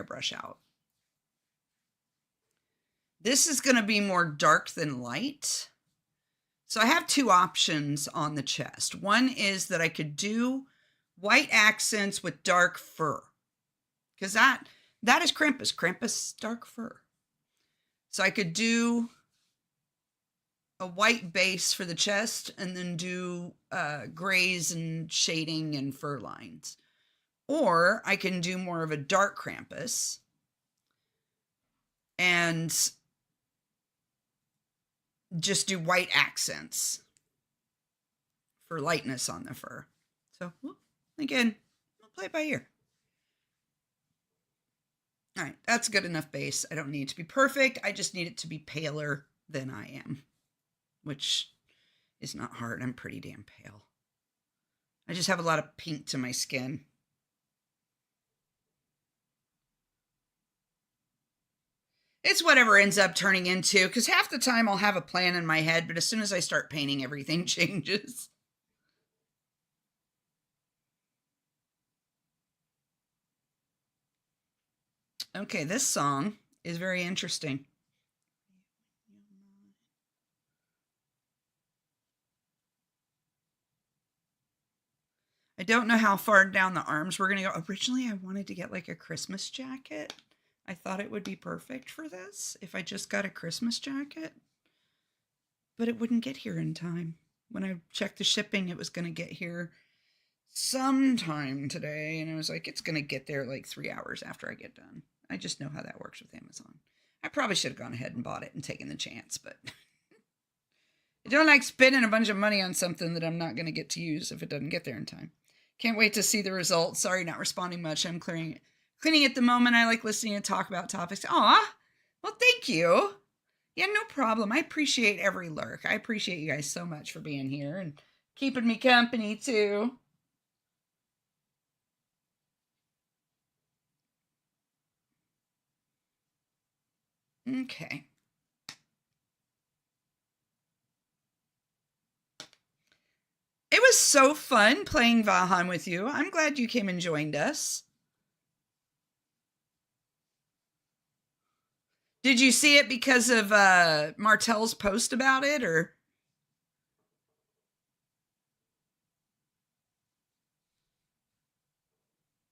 airbrush out. This is going to be more dark than light. So I have two options on the chest. One is that I could do white accents with dark fur, because that is Krampus. Krampus, dark fur. So I could do a white base for the chest and then do grays and shading and fur lines. Or I can do more of a dark Krampus and just do white accents for lightness on the fur. So again, we'll play it by ear. All right, that's good enough base. I don't need it to be perfect. I just need it to be paler than I am, which is not hard. I'm pretty damn pale. I just have a lot of pink to my skin. It's whatever ends up turning into, because half the time I'll have a plan in my head, but as soon as I start painting, everything changes. Okay, this song is very interesting. I don't know how far down the arms we're going to go. Originally, I wanted to get like a Christmas jacket. I thought it would be perfect for this if I just got a Christmas jacket, but it wouldn't get here in time. When I checked the shipping, it was going to get here sometime today, and I was like, it's going to get there like 3 hours after I get done. I just know how that works with Amazon. I probably should have gone ahead and bought it and taken the chance, but I don't like spending a bunch of money on something that I'm not going to get to use if it doesn't get there in time. Can't wait to see the results. Sorry, not responding much. I'm cleaning at the moment. I like listening to talk about topics. Aw, well, thank you. Yeah, no problem. I appreciate every lurk. I appreciate you guys so much for being here and keeping me company too. Okay. It was so fun playing Valheim with you. I'm glad you came and joined us. Did you see it because of Martel's post about it, or?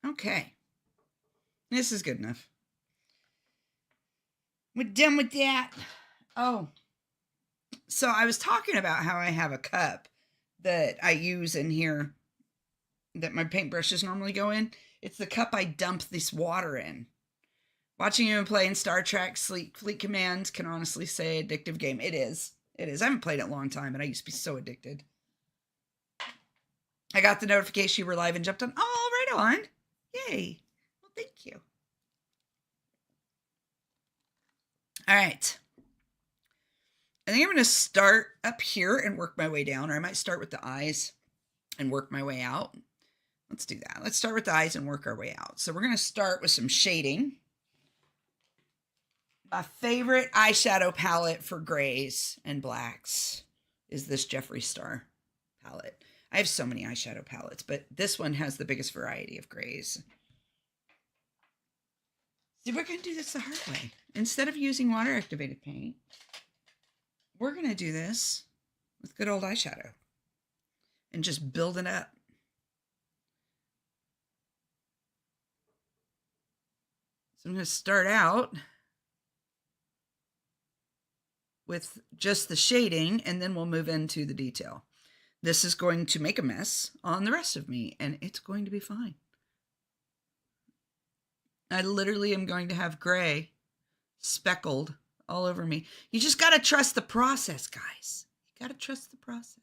Okay. This is good enough. We're done with that. Oh. So I was talking about how I have a cup that I use in here that my paintbrushes normally go in. It's the cup I dump this water in. Watching you play in Star Trek Fleet Command can honestly say addictive game. It is. It is. I haven't played it a long time, but I used to be so addicted. I got the notification you were live and jumped on. Oh, right on. Yay. Well, thank you. All right. I think I'm going to start up here and work my way down, or I might start with the eyes and work my way out. Let's do that. Let's start with the eyes and work our way out. So we're going to start with some shading. My favorite eyeshadow palette for grays and blacks is this Jeffree Star palette. I have so many eyeshadow palettes, but this one has the biggest variety of grays. See, we're going to do this the hard way. Instead of using water-activated paint, we're going to do this with good old eyeshadow and just build it up. So I'm going to start out with just the shading, and then we'll move into the detail. This is going to make a mess on the rest of me, and it's going to be fine. I literally am going to have gray speckled all over me. You just got to trust the process, guys. You got to trust the process.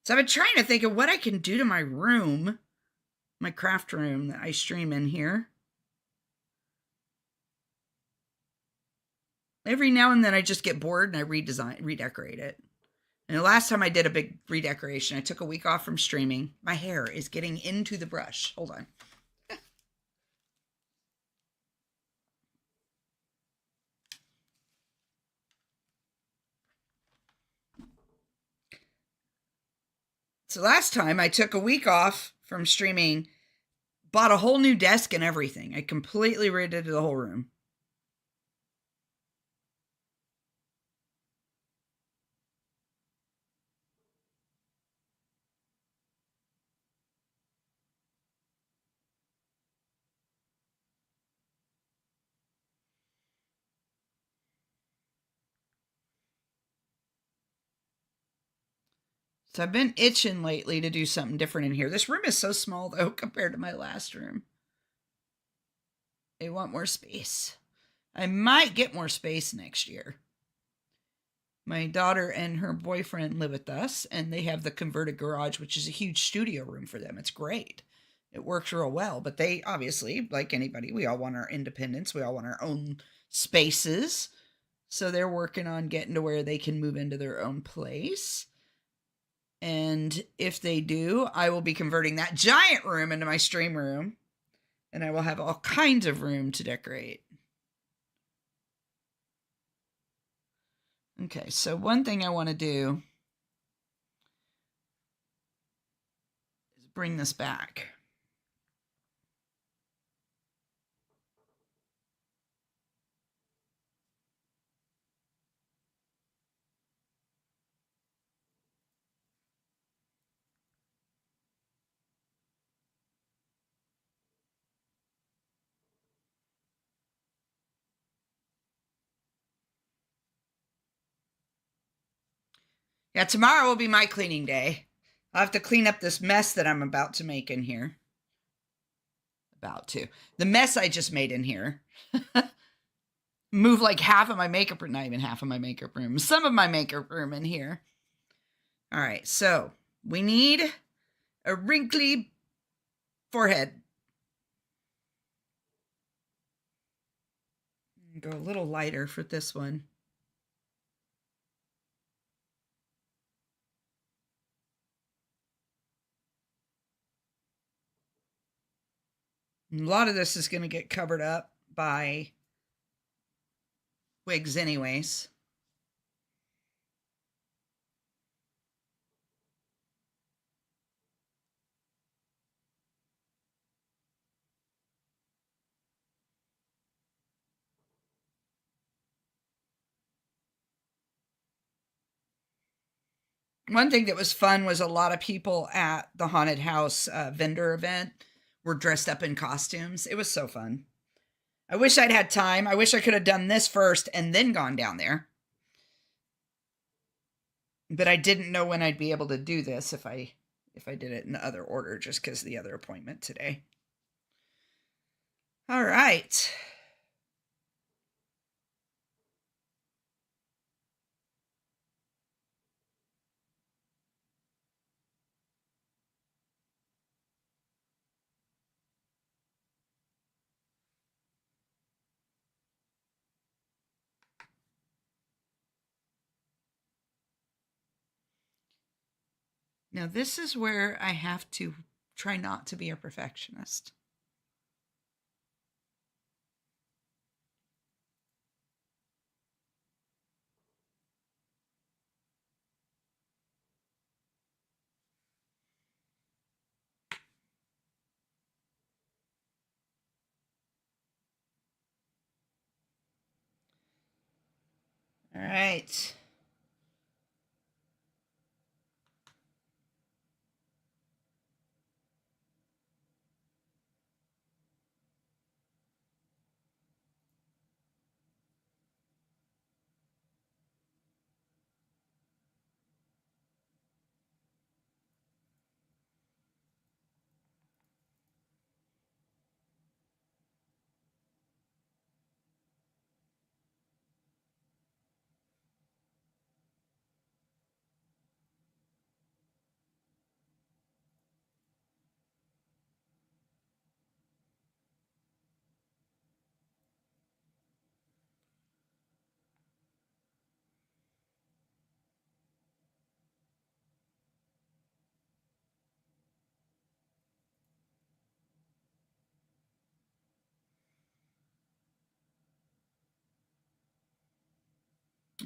So I've been trying to think of what I can do to my room, my craft room that I stream in here. Every now and then I just get bored and I redecorate it. And the last time I did a big redecoration, I took a week off from streaming. My hair is getting into the brush. Hold on. So last time I took a week off from streaming, bought a whole new desk and everything. I completely redid the whole room. So I've been itching lately to do something different in here. This room is so small though compared to my last room. I want more space. I might get more space next year. My daughter and her boyfriend live with us, and they have the converted garage, which is a huge studio room for them. It's great. It works real well, but they obviously, like anybody, we all want our independence. We all want our own spaces. So they're working on getting to where they can move into their own place. And if they do, I will be converting that giant room into my stream room, and I will have all kinds of room to decorate. Okay, so one thing I want to do is bring this back. Yeah, tomorrow will be my cleaning day. I'll have to clean up this mess that I'm about to make in here. The mess I just made in here. Move like half of my makeup room, not even half of my makeup room, some of my makeup room in here. All right, so we need a wrinkly forehead. Go a little lighter for this one. A lot of this is going to get covered up by wigs anyways. One thing that was fun was a lot of people at the haunted house vendor event were dressed up in costumes. It was so fun. I wish I'd had time. I wish I could have done this first and then gone down there. But I didn't know when I'd be able to do this if I did it in the other order just because of the other appointment today. All right. Now, this is where I have to try not to be a perfectionist. All right.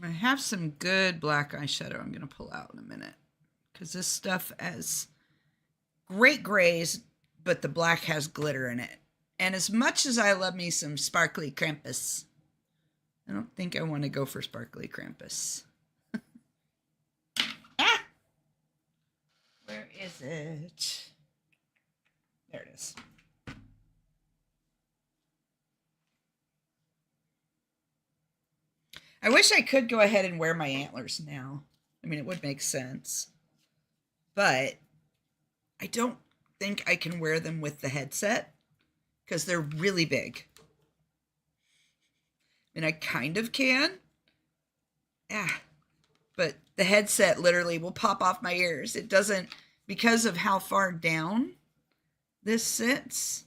I have some good black eyeshadow I'm going to pull out in a minute because this stuff has great grays, but the black has glitter in it. And as much as I love me some sparkly Krampus, I don't think I want to go for sparkly Krampus. Ah! Where is it? There it is. I wish I could go ahead and wear my antlers now. I mean, it would make sense. But I don't think I can wear them with the headset because they're really big. And I kind of can. Yeah. But the headset literally will pop off my ears. It doesn't, because of how far down this sits.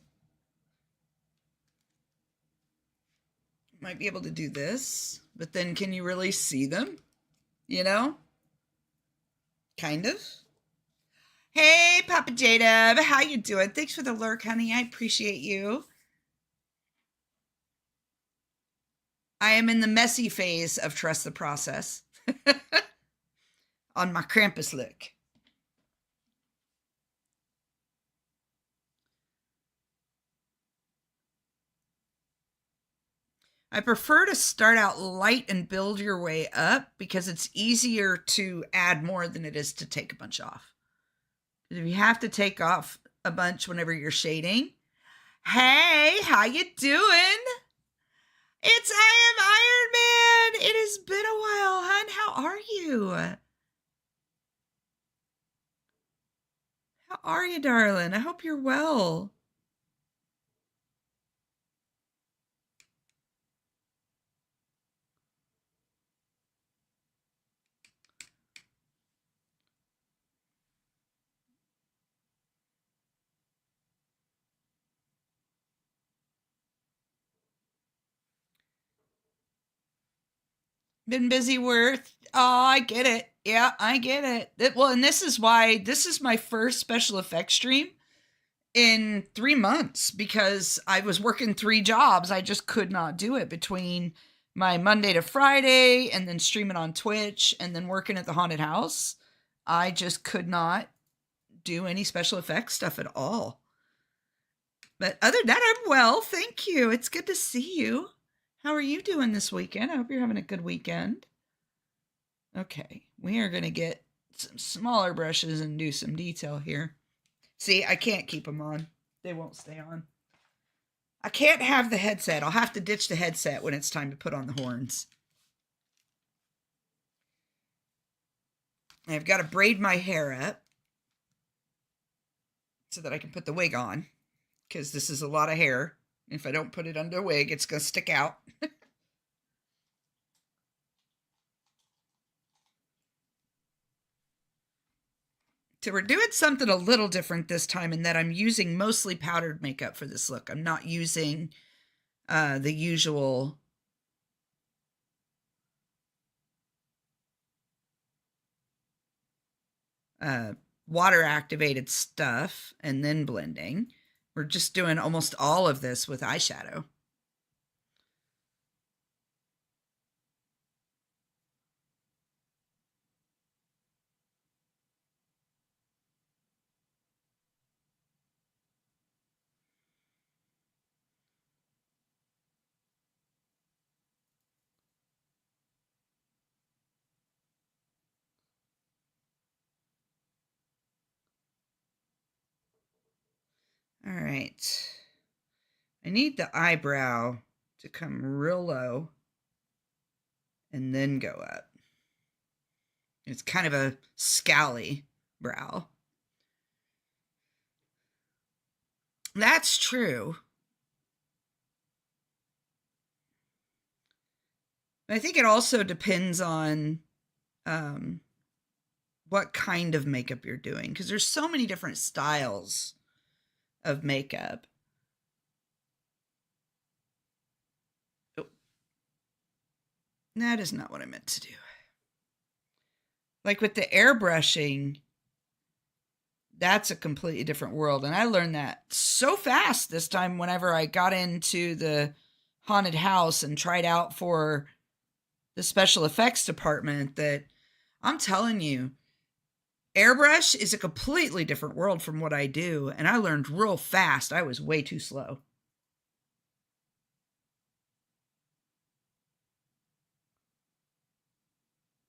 Might be able to do this, but then can you really see them? You know? Kind of. Hey, Papa Jada, how you doing? Thanks for the lurk, honey. I appreciate you. I am in the messy phase of trust the process on my Krampus look. I prefer to start out light and build your way up because it's easier to add more than it is to take a bunch off. If you have to take off a bunch whenever you're shading, hey, how you doing? It's I am Iron Man. It has been a while, hun. How are you? How are you, darling? I hope you're well. Been busy with, oh, I get it. Yeah, I get it. Well, and this is why this is my first special effects stream in 3 months because I was working 3 jobs. I just could not do it between my Monday to Friday and then streaming on Twitch and then working at the haunted house. I just could not do any special effects stuff at all. But other than that, I'm well. Thank you. It's good to see you. How are you doing this weekend? I hope you're having a good weekend. Okay, we are going to get some smaller brushes and do some detail here. See, I can't keep them on. They won't stay on. I can't have the headset. I'll have to ditch the headset when it's time to put on the horns. I've got to braid my hair up so that I can put the wig on because this is a lot of hair. If I don't put it under a wig, it's going to stick out. So we're doing something a little different this time in that I'm using mostly powdered makeup for this look. I'm not using the usual water activated stuff and then blending. We're just doing almost all of this with eyeshadow. All right. I need the eyebrow to come real low and then go up. It's kind of a scowly brow. That's true. I think it also depends on what kind of makeup you're doing because there's so many different styles of makeup. Oh, that is not what I meant to do. Like with the airbrushing, that's a completely different world. And I learned that so fast this time whenever I got into the haunted house and tried out for the special effects department that I'm telling you, Airbrush is a completely different world from what I do, and I learned real fast. I was way too slow.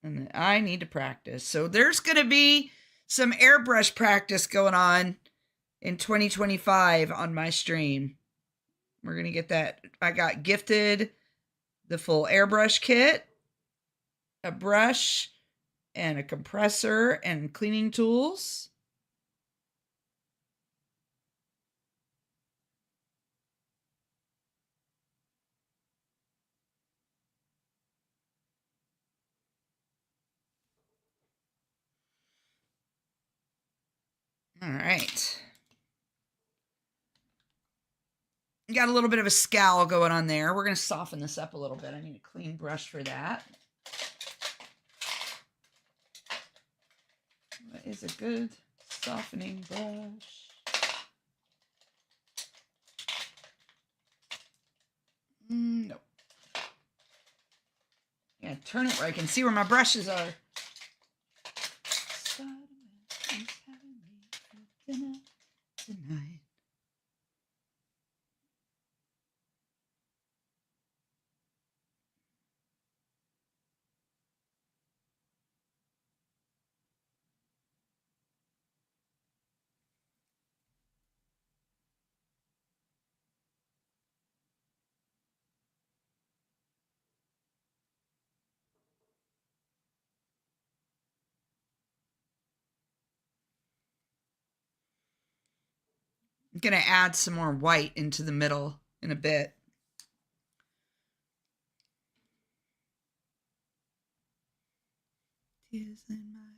And I need to practice. So there's going to be some airbrush practice going on in 2025 on my stream. We're going to get that. I got gifted the full airbrush kit, a brush, and a compressor and cleaning tools. All right. Got a little bit of a scowl going on there. We're going to soften this up a little bit. I need a clean brush for that. What is a good softening brush? No. Yeah, turn it where I can see where my brushes are. Tonight. I'm going to add some more white into the middle in a bit. Tears in my eyes.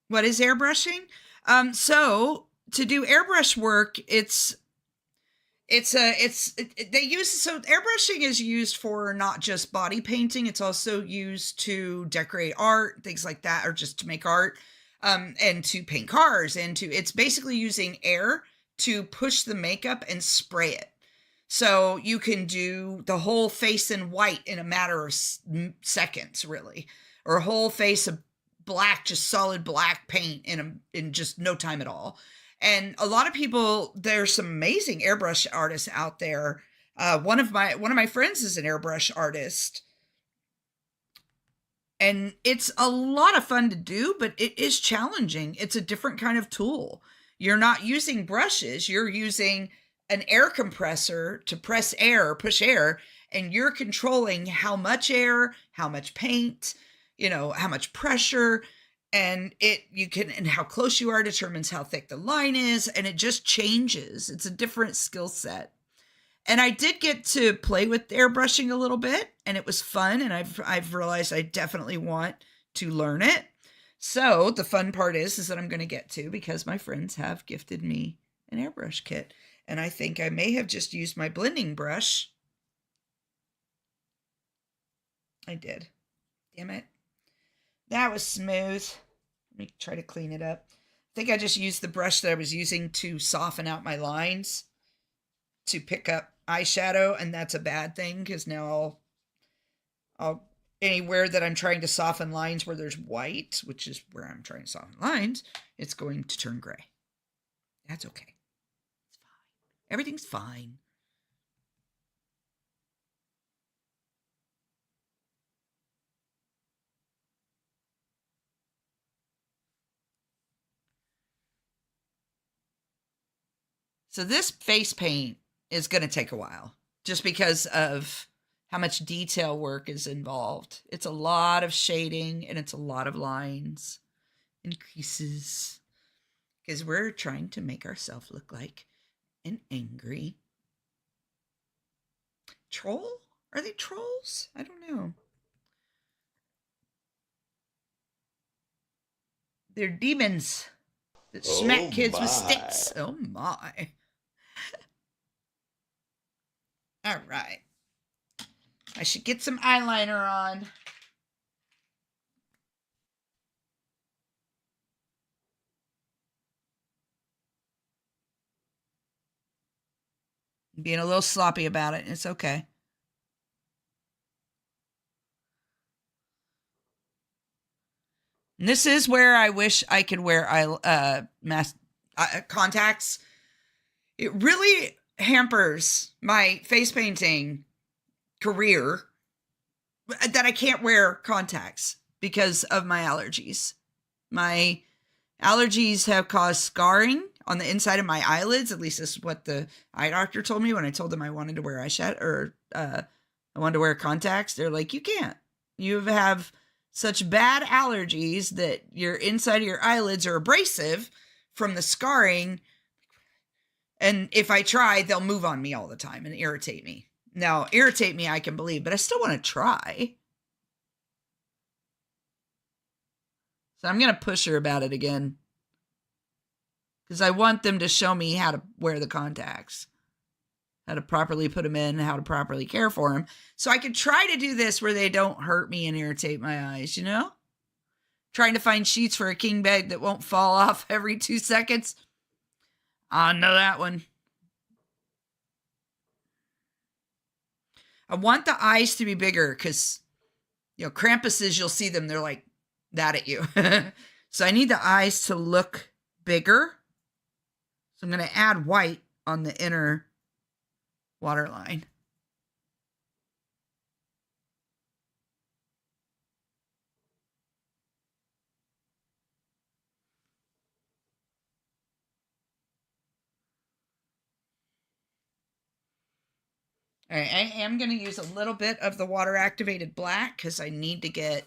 What is airbrushing? So to do airbrush work, they use, so airbrushing is used for not just body painting, it's also used to decorate art, things like that, or just to make art, and to paint cars, and to, it's basically using air to push the makeup and spray it. So you can do the whole face in white in a matter of seconds, really, or a whole face of black, just solid black paint in just no time at all. And a lot of people, there's some amazing airbrush artists out there. One of my friends is an airbrush artist, and it's a lot of fun to do, but it is challenging. It's a different kind of tool. You're not using brushes, you're using an air compressor to press air, push air, and you're controlling how much air, how much paint, how much pressure, and and how close you are determines how thick the line is, and it just changes. It's a different skill set. And I did get to play with airbrushing a little bit, and it was fun, and I've realized I definitely want to learn it. So the fun part is that I'm going to get to, because my friends have gifted me an airbrush kit, and I think I may have just used my blending brush. I did. Damn it. That was smooth. Let me try to clean it up. I think I just used the brush that I was using to soften out my lines to pick up eyeshadow, and that's a bad thing, because now I'll anywhere that I'm trying to soften lines where there's white, which is where I'm trying to soften lines, it's going to turn gray. That's okay. It's fine. Everything's fine. So this face paint is going to take a while, just because of how much detail work is involved. It's a lot of shading, and it's a lot of lines and creases, because we're trying to make ourselves look like an angry troll. Are they trolls? I don't know. They're demons. that smack kids with sticks. Oh my. All right. I should get some eyeliner on. Being a little sloppy about it. It's okay. And this is where I wish I could wear contacts. It really hampers my face painting career that I can't wear contacts because of my allergies. My allergies have caused scarring on the inside of my eyelids. At least this is what the eye doctor told me when I told them I wanted to wear eyeshadow or I wanted to wear contacts. They're like, you can't. You have such bad allergies that your inside of your eyelids are abrasive from the scarring. And if I try, they'll move on me all the time and irritate me. Now, irritate me, I can believe, but I still want to try. So I'm going to push her about it again. Because I want them to show me how to wear the contacts. How to properly put them in, how to properly care for them. So I can try to do this where they don't hurt me and irritate my eyes, you know? Trying to find sheets for a king bed that won't fall off every 2 seconds. I know that one. I want the eyes to be bigger because, you know, Krampuses, you'll see them. They're like that at you. So I need the eyes to look bigger. So I'm going to add white on the inner waterline. All right, I am going to use a little bit of the water activated black because I need to get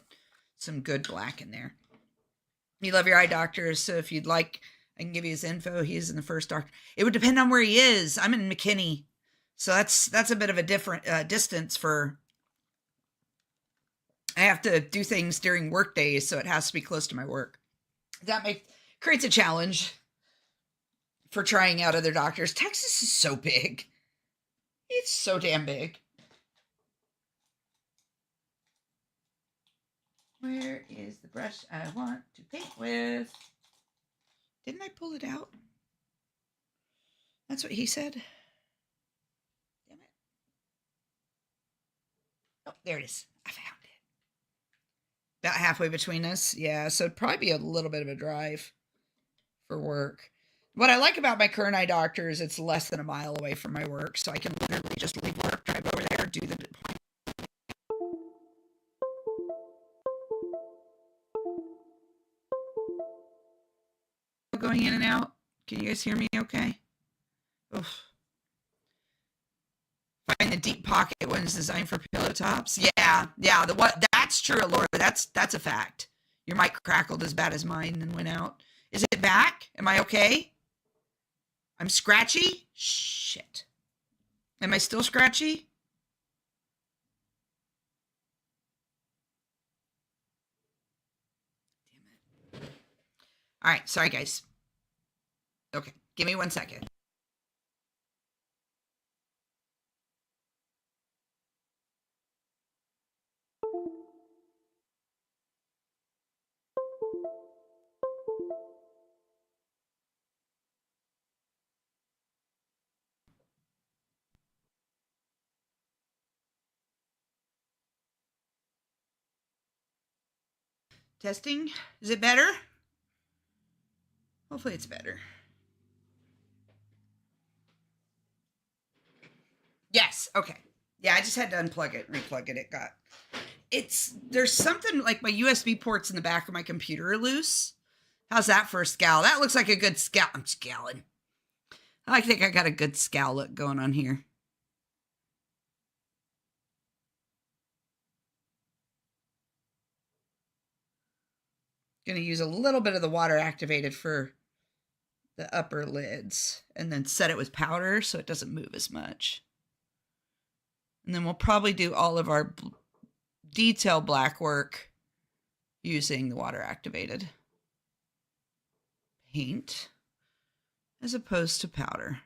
some good black in there. You love your eye doctor, so if you'd like, I can give you his info. He's in the first doctor. It would depend on where he is. I'm in McKinney, so that's a bit of a different distance for. I have to do things during work days, so it has to be close to my work. That creates a challenge for trying out other doctors. Texas is so big. It's so damn big. Where is the brush I want to paint with? Didn't I pull it out? That's what he said. Damn it. Oh, there it is. I found it. About halfway between us. Yeah, so it'd probably be a little bit of a drive for work. What I like about my current eye doctor is it's less than a mile away from my work, so I can literally just leave work, drive over there, do the appointment. Going in and out. Can you guys hear me okay? Oof. Find the deep pocket ones designed for pillow tops. Yeah. That's true, Laura. That's a fact. Your mic crackled as bad as mine and went out. Is it back? Am I okay? I'm scratchy? Shit. Am I still scratchy? Damn it. All right. Sorry, guys. Okay. Give me 1 second. Testing. Is it better? Hopefully it's better. Yes. Okay. Yeah, I just had to unplug it and replug it. There's something like my USB ports in the back of my computer are loose. How's that for a scowl? That looks like a good scowl. I'm scowling. I think I got a good scowl look going on here. Going to use a little bit of the water activated for the upper lids and then set it with powder so it doesn't move as much. And then we'll probably do all of our detail black work using the water activated paint as opposed to powder.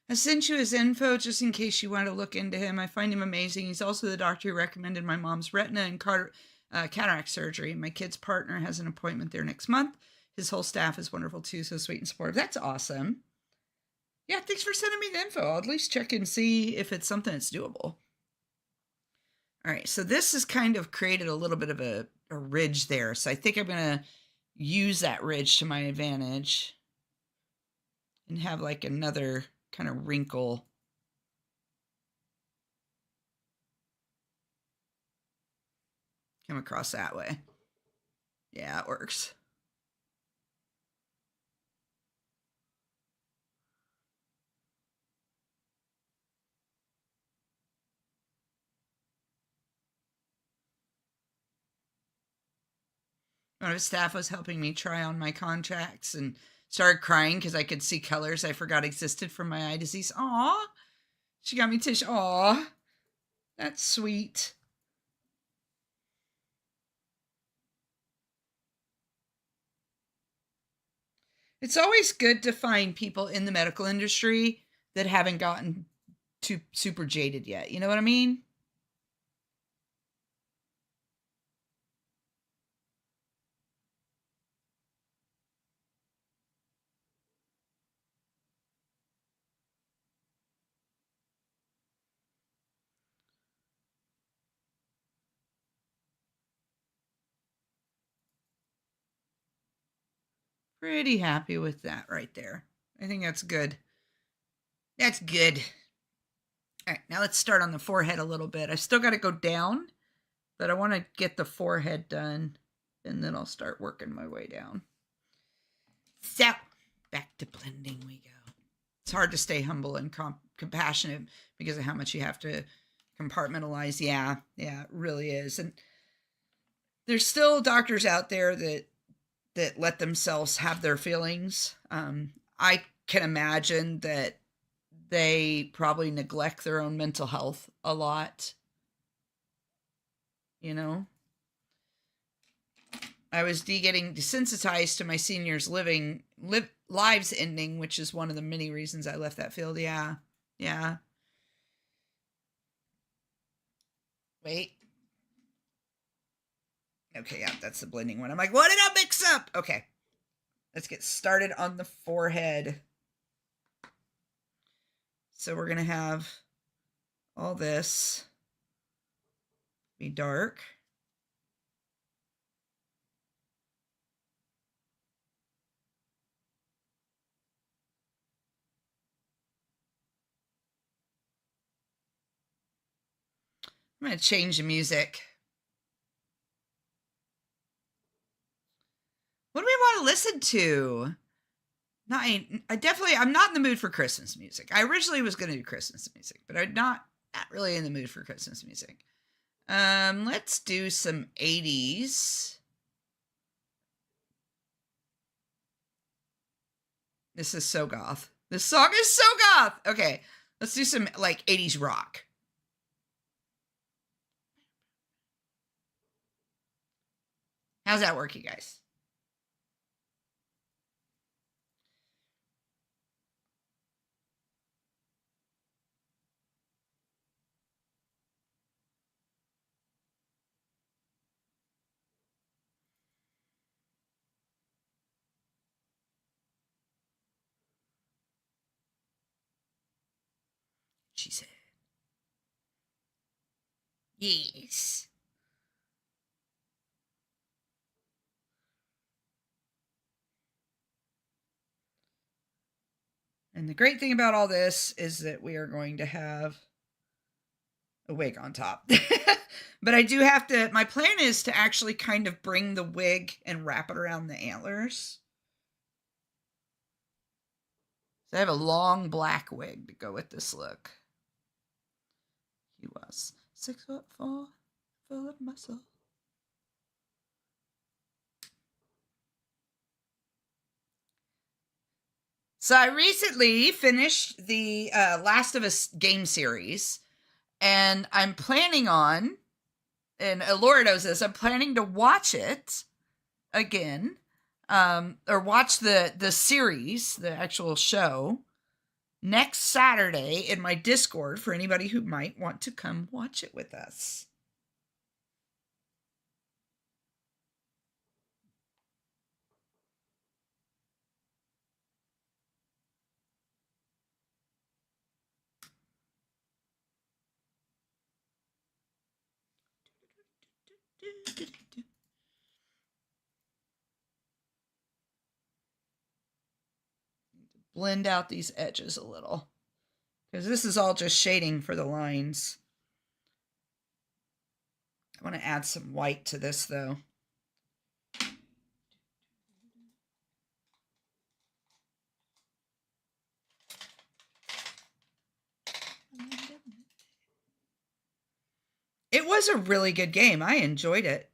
I sent you his info just in case you want to look into him. I find him amazing. He's also the doctor who recommended my mom's retina and cataract surgery. My kid's partner has an appointment there next month. His whole staff is wonderful too, so sweet and supportive. That's awesome. Yeah, thanks for sending me the info. I'll at least check and see if it's something that's doable. All right, so this has kind of created a little bit of a ridge there. So I think I'm going to use that ridge to my advantage and have like another kind of wrinkle come across that way. Yeah, it works. One of his staff was helping me try on my contacts and started crying because I could see colors I forgot existed from my eye disease. Aw, she got me tissue. Aw, that's sweet. It's always good to find people in the medical industry that haven't gotten too super jaded yet. You know what I mean? Pretty happy with that right there. I think that's good. That's good. All right, now let's start on the forehead a little bit. I still got to go down, but I want to get the forehead done, and then I'll start working my way down. So, back to blending we go. It's hard to stay humble and compassionate because of how much you have to compartmentalize. Yeah, it really is. And there's still doctors out there that let themselves have their feelings. I can imagine that they probably neglect their own mental health a lot. You know, I was getting desensitized to my seniors lives ending, which is one of the many reasons I left that field. Yeah. Wait. Okay, yeah, that's the blending one. I'm like, what did I mix up? Okay, let's get started on the forehead. So we're gonna have all this be dark. I'm gonna change the music. What do we want to listen to? No, I'm not in the mood for Christmas music. I originally was going to do Christmas music, but I'm not really in the mood for Christmas music. Let's do some 80s. This is so goth. This song is so goth. Okay, let's do some like 80s rock. How's that work, you guys? She said. Yes. And the great thing about all this is that we are going to have a wig on top. But I do have to, my plan is to actually kind of bring the wig and wrap it around the antlers. So I have a long black wig to go with this look. He was 6'4", full of muscle. So I recently finished the Last of Us game series, and I'm planning on, and Laura knows this, I'm planning to watch it again, or watch the series, the actual show, next Saturday in my Discord for anybody who might want to come watch it with us. Blend out these edges a little, because this is all just shading for the lines. I want to add some white to this though. It was a really good game. I enjoyed it.